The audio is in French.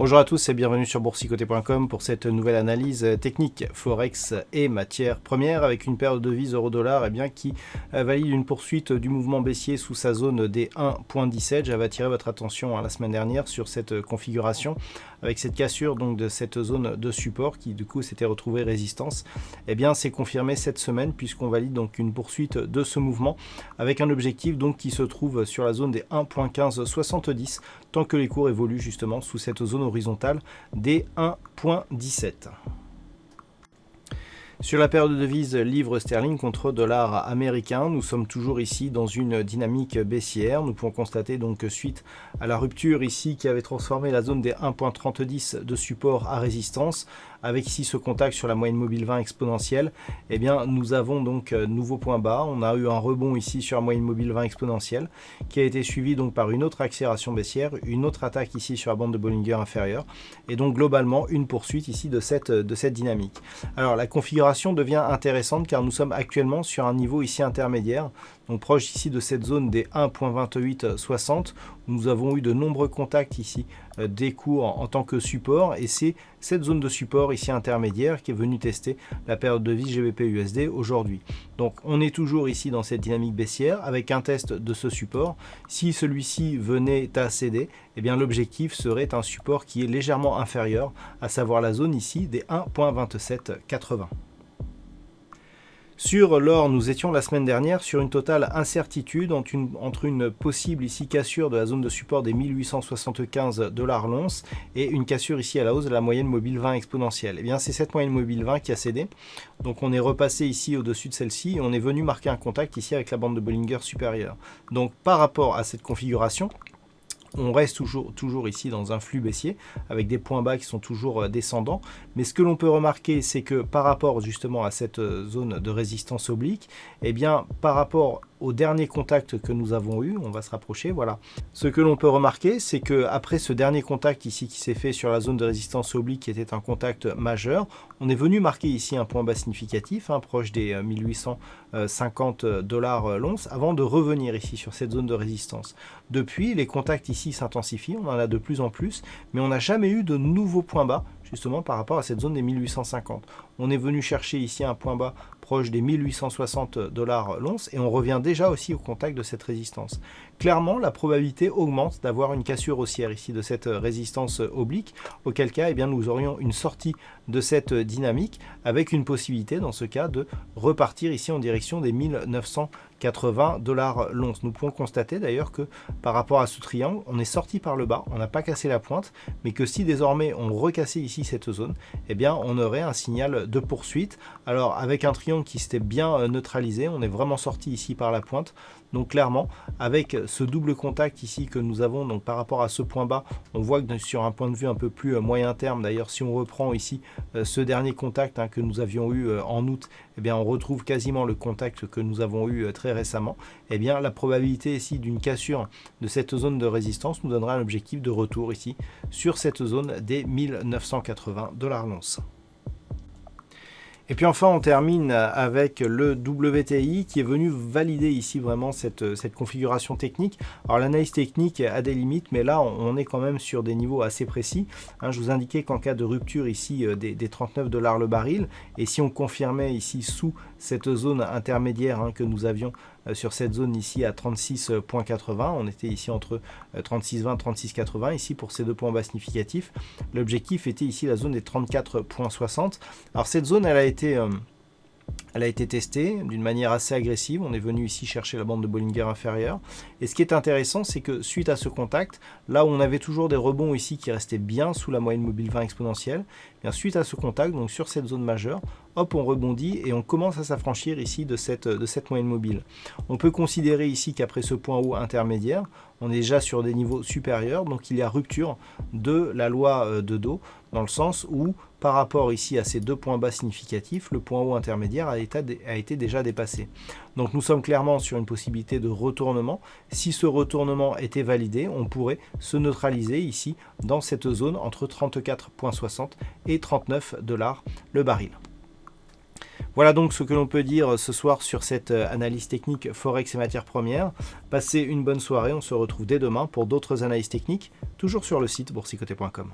Bonjour à tous et bienvenue sur boursicoté.com pour cette nouvelle analyse technique Forex et matières premières avec une paire de devises euro-dollar qui valide une poursuite du mouvement baissier sous sa zone des 1.17. J'avais attiré votre attention la semaine dernière sur cette configuration avec cette cassure donc de cette zone de support qui du coup s'était retrouvée résistance. C'est confirmé cette semaine puisqu'on valide donc une poursuite de ce mouvement avec un objectif donc qui se trouve sur la zone des 1.1570 tant que les cours évoluent justement sous cette zone horizontale des 1.17. Sur la paire de devises livre sterling contre dollar américain, nous sommes toujours ici dans une dynamique baissière. Nous pouvons constater donc suite à la rupture ici qui avait transformé la zone des 1.3010 de support à résistance, avec ici ce contact sur la moyenne mobile 20 exponentielle, nous avons donc nouveau point bas. On a eu un rebond ici sur la moyenne mobile 20 exponentielle qui a été suivi donc par une autre accélération baissière, une autre attaque ici sur la bande de Bollinger inférieure et donc globalement une poursuite ici de cette dynamique. Alors la configuration devient intéressante car nous sommes actuellement sur un niveau ici intermédiaire, donc proche ici de cette zone des 1.2860 où nous avons eu de nombreux contacts ici des cours en tant que support et c'est cette zone de support ici intermédiaire qui est venue tester la période de vie GBP/USD aujourd'hui. Donc on est toujours ici dans cette dynamique baissière avec un test de ce support. Si celui-ci venait à céder, l'objectif serait un support qui est légèrement inférieur, à savoir la zone ici des 1.2780. Sur l'or, nous étions la semaine dernière sur une totale incertitude entre une possible ici cassure de la zone de support des 1875 $ l'once et une cassure ici à la hausse de la moyenne mobile 20 exponentielle. C'est cette moyenne mobile 20 qui a cédé. Donc on est repassé ici au-dessus de celle-ci et on est venu marquer un contact ici avec la bande de Bollinger supérieure. Donc par rapport à cette configuration, on reste toujours ici dans un flux baissier avec des points bas qui sont toujours descendants. Mais ce que l'on peut remarquer, c'est que par rapport justement à cette zone de résistance oblique, par rapport au dernier contact que nous avons eu, on va se rapprocher, voilà. Ce que l'on peut remarquer, c'est que après ce dernier contact ici qui s'est fait sur la zone de résistance oblique qui était un contact majeur, on est venu marquer ici un point bas significatif, proche des 1850 $ l'once, avant de revenir ici sur cette zone de résistance. Depuis, les contacts ici s'intensifient, on en a de plus en plus, mais on n'a jamais eu de nouveaux points bas, justement par rapport à cette zone des 1850. On est venu chercher ici un point bas proche des 1860 $ l'once et on revient déjà aussi au contact de cette résistance. Clairement, la probabilité augmente d'avoir une cassure haussière ici de cette résistance oblique, auquel cas nous aurions une sortie de cette dynamique avec une possibilité dans ce cas de repartir ici en direction des 1980 $ l'once. Nous pouvons constater d'ailleurs que par rapport à ce triangle, on est sorti par le bas, on n'a pas cassé la pointe, mais que si désormais on recassait ici cette zone, on aurait un signal de poursuite. Alors avec un triangle qui s'était bien neutralisé, on est vraiment sorti ici par la pointe. Donc clairement, avec ce double contact ici que nous avons donc par rapport à ce point bas, on voit que sur un point de vue un peu plus moyen terme, d'ailleurs si on reprend ici ce dernier contact que nous avions eu en août, on retrouve quasiment le contact que nous avons eu très récemment. La probabilité ici d'une cassure de cette zone de résistance nous donnera un objectif de retour ici sur cette zone des 1980 $ l'once. Et puis enfin, on termine avec le WTI qui est venu valider ici vraiment cette configuration technique. Alors l'analyse technique a des limites, mais là on est quand même sur des niveaux assez précis. Je vous indiquais qu'en cas de rupture ici des 39 $ le baril, et si on confirmait ici sous cette zone intermédiaire que nous avions sur cette zone ici à 36.80, on était ici entre 36.20 36.80 ici pour ces deux points bas significatifs. L'objectif était ici la zone des 34.60. Alors cette zone elle a été testée d'une manière assez agressive. On est venu ici chercher la bande de Bollinger inférieure. Et ce qui est intéressant, c'est que suite à ce contact, là où on avait toujours des rebonds ici qui restaient bien sous la moyenne mobile 20 exponentielle, suite à ce contact, donc sur cette zone majeure, hop, on rebondit et on commence à s'affranchir ici de cette moyenne mobile. On peut considérer ici qu'après ce point haut intermédiaire, on est déjà sur des niveaux supérieurs, donc il y a rupture de la loi de dos, dans le sens où, par rapport ici à ces deux points bas significatifs, le point haut intermédiaire a été déjà dépassé. Donc nous sommes clairement sur une possibilité de retournement. Si ce retournement était validé, on pourrait se neutraliser ici dans cette zone entre 34,60 et 39 $ le baril. Voilà donc ce que l'on peut dire ce soir sur cette analyse technique Forex et matières premières. Passez une bonne soirée, on se retrouve dès demain pour d'autres analyses techniques, toujours sur le site boursicoté.com.